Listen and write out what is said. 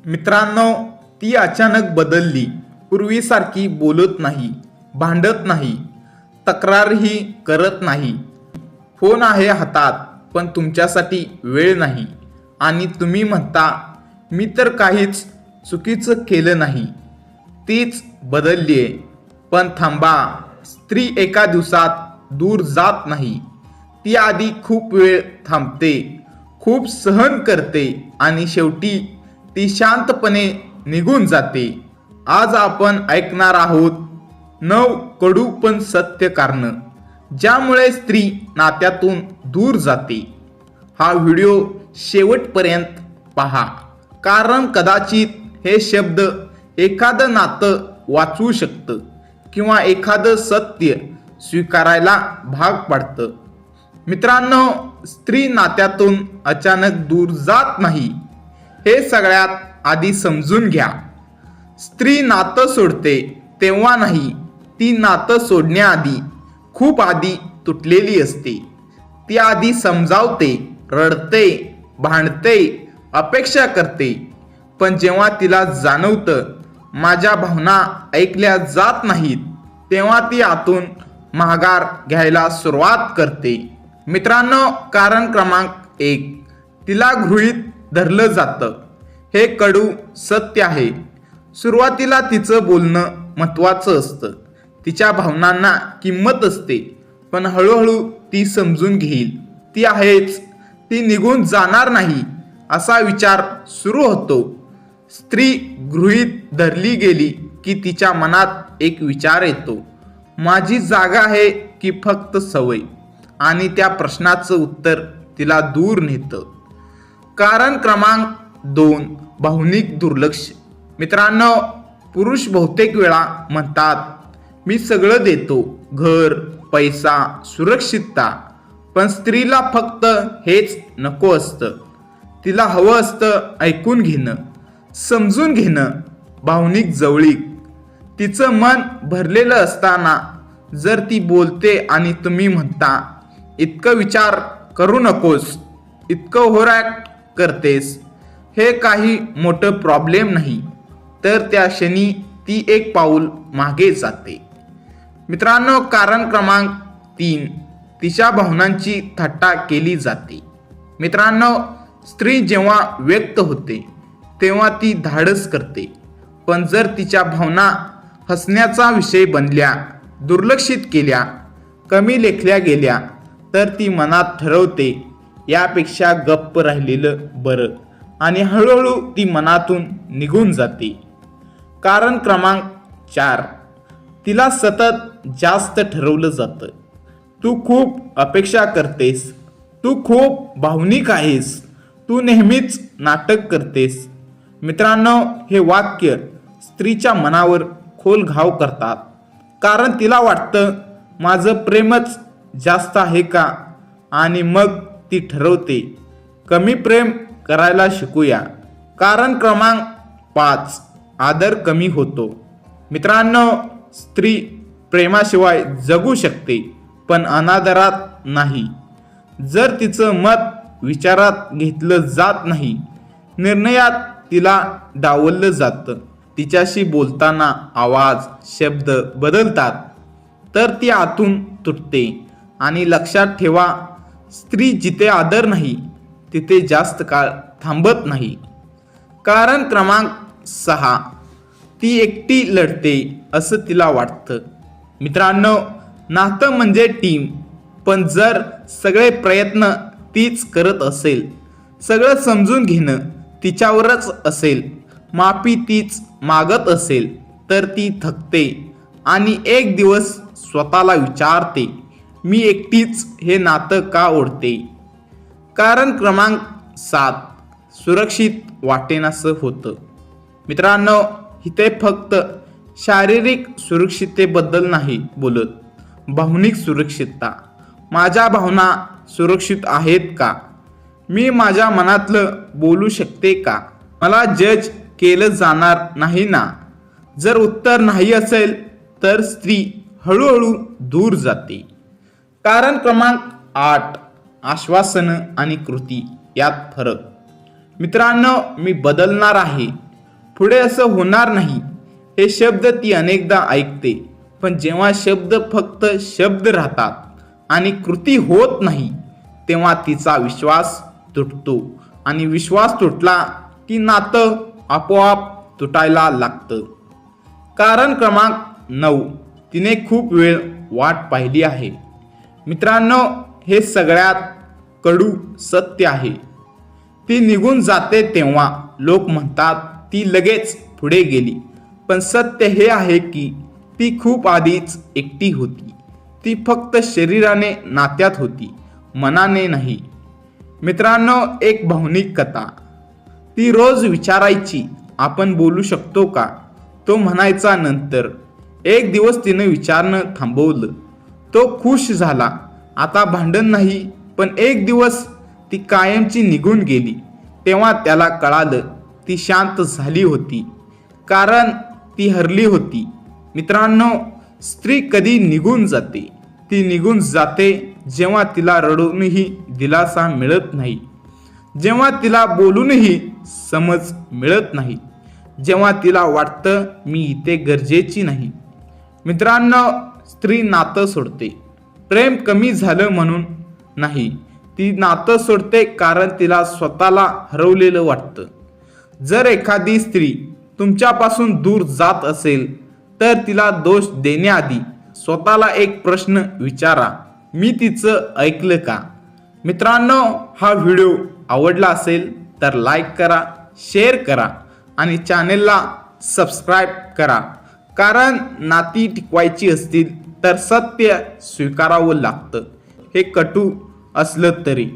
मित्रांनो, ती अचानक बदलली. पूर्वीसारखी बोलत नाही, भांडत नाही, तक्रारही करत नाही. फोन आहे हातात, पण तुमच्यासाठी वेळ नाही. आणि तुम्ही म्हणता, मी तर काहीच चुकीचं केलं नाही. तीच बदललीये. पण थांबा, स्त्री एका दिवसात दूर जात नाही. ती आधी खूप वेळ थांबते, खूप सहन करते आणि शेवटी ती शांतपणे निघून जाते. आज आपण ऐकणार आहोत 9 कडू पण सत्य कारण ज्यामुळे स्त्री नात्यातून दूर जाते. हा व्हिडिओ शेवटपर्यंत पहा, कारण कदाचित हे शब्द एखादं नातं वाचवू शकतं किंवा एखादं सत्य स्वीकारायला भाग पाडतं. मित्रांनो, स्त्री नात्यातून अचानक दूर जात नाही हे सगळ्यात आधी समजून घ्या. स्त्री नातं सोडते तेव्हा नाही, ती नातं सोडण्याआधी खूप आधी तुटलेली असते. ती आधी समजावते, रडते, भांडते, अपेक्षा करते. पण जेव्हा तिला जाणवतं माझ्या भावना ऐकल्या जात नाहीत, तेव्हा ती आतून माघार घ्यायला सुरुवात करते. मित्रांनो, कारण क्रमांक 1, तिला गृहीत धरलं जातं. हे कडू सत्य आहे. सुरुवातीला तिचं बोलणं महत्त्वाचं असतं, तिच्या भावनांना किंमत असते. पण हळूहळू ती समजून घेईल, ती आहेच, ती निघून जाणार नाही असा विचार सुरू होतो. स्त्री गृहीत धरली गेली की तिच्या मनात एक विचार येतो, माझी जागा आहे की फक्त सवय? आणि त्या प्रश्नाचं उत्तर तिला दूर नेतं. कारण क्रमांक 2, भावनिक दुर्लक्ष. मित्रांनो, पुरुष बहुतेक वेळा म्हणतात, मी सगळं देतो, घर, पैसा, सुरक्षितता. पण स्त्रीला फक्त हेच नको असतं. तिला हवं असतं ऐकून घेणं, समजून घेणं, भावनिक जवळीक. तिचं मन भरलेलं असताना जर ती बोलते आणि तुम्ही म्हणता, इतकं विचार करू नकोस, इतकं ओव्हरॲक्ट करतेस, हे काही मोठं प्रॉब्लेम नाही, तर त्या क्षणी ती एक पाऊल मागे जाते. मित्रांनो, कारण क्रमांक 3, तिच्या भावनांची थट्टा केली जाते. मित्रांनो, स्त्री जेव्हा व्यक्त होते तेव्हा ती धाडस करते. पण जर तिच्या भावना हसण्याचा विषय बनल्या, दुर्लक्षित केल्या, कमी लेखल्या गेल्या, तर ती मनात ठरवते यापेक्षा गप्प राहिलेलं बरं आणि हळूहळू ती मनातून निघून जाते. कारण क्रमांक 4, तिला सतत जास्त ठरवलं जातं. तू खूप अपेक्षा करतेस, तू खूप भावनिक आहेस, तू नेहमीच नाटक करतेस. मित्रांनो, हे वाक्य स्त्रीच्या मनावर खोल घाव करतात. कारण तिला वाटतं माझं प्रेमच जास्त आहे का? आणि मग ती ठरवते कमी प्रेम करायला शिकूया. कारण क्रमांक 5, आदर कमी होतो. मित्रांनो, स्त्री प्रेमाशिवाय जगू शकते, पण अनादरात नाही. जर तिचं मत विचारात घेतलं जात नाही, निर्णयात तिला डावललं जातं, तिच्याशी बोलताना आवाज, शब्द बदलतात, तर ती आतून तुटते. आणि लक्षात ठेवा, स्त्री जिथे आदर नाही तिथे जास्त काळ थांबत नाही. कारण क्रमांक 6, ती एकटी लढते असं तिला वाटतं. मित्रांनो, नातं म्हणजे टीम. पण जर सगळे प्रयत्न तीच करत असेल, सगळं समजून घेणं तिच्यावरच असेल, माफी तीच मागत असेल, तर ती थकते आणि एक दिवस स्वतःला विचारते, मी एकटीच हे नातं का ओढते? कारण क्रमांक 7, सुरक्षित वाटेनासं होतं. मित्रांनो, इथे फक्त शारीरिक सुरक्षिततेबद्दल नाही बोलत, भावनिक सुरक्षितता. माझ्या भावना सुरक्षित आहेत का? मी माझ्या मनातलं बोलू शकते का? मला जज केलं जाणार नाही ना? जर उत्तर नाही असेल तर स्त्री हळूहळू दूर जाते. कारण क्रमांक 8, आश्वासनं आणि कृती यात फरक. मित्रांनो, मी बदलणार आहे पुढे असं होणार नाही हे शब्द ती अनेकदा ऐकते, पण जेव्हा शब्द फक्त शब्द राहतात आणि कृती होत नाही तेव्हा तिचा विश्वास तुटतो आणि विश्वास तुटला की नातं आपोआप तुटायला लागतं. कारण क्रमांक 9, तिने खूप वेळ वाट पाहिली आहे. मित्रांनो, हे सगळ्यात कडू सत्य आहे. ती निघून जाते तेव्हा लोक म्हणतात ती लगेच पुढे गेली, पण सत्य हे आहे की ती खूप आधीच एकटी होती. ती फक्त शरीराने नात्यात होती, मनाने नाही. मित्रांनो, एक भावनिक कथा. ती रोज विचारायची, आपण बोलू शकतो का? तो म्हणायचा नंतर. एक दिवस तिने विचारणं थांबवलं. तो खुश झाला. आता भांडण नाही, पण एक दिवस ती कायमची निघून गेली. तेव्हा त्याला कळालं ती शांत झाली होती, कारण ती हरली होती. मित्रांनो, स्त्री कधी निघून जाते? ती निघून जाते जेव्हा तिला रडूनही दिलासा मिळत नाही, जेव्हा तिला बोलूनही समज मिळत नाही, जेव्हा तिला वाटतं मी इथे गरजेची नाही. मित्रांनो, स्त्री नातं सोडते प्रेम कमी झालं म्हणून नाही. ती नातं सोडते कारण तिला स्वतःला हरवलेलं वाटतं. जर एखादी स्त्री तुमच्यापासून दूर जात असेल तर तिला दोष देण्याआधी स्वतःला एक प्रश्न विचारा, मी तिचं ऐकलं का? मित्रांनो, हा व्हिडिओ आवडला असेल तर लाईक करा, शेअर करा आणि चॅनेलला सबस्क्राईब करा. कारण नाती टिकवायची असतील तर सत्य स्वीकारावं लागतं, हे कटू असलं तरी.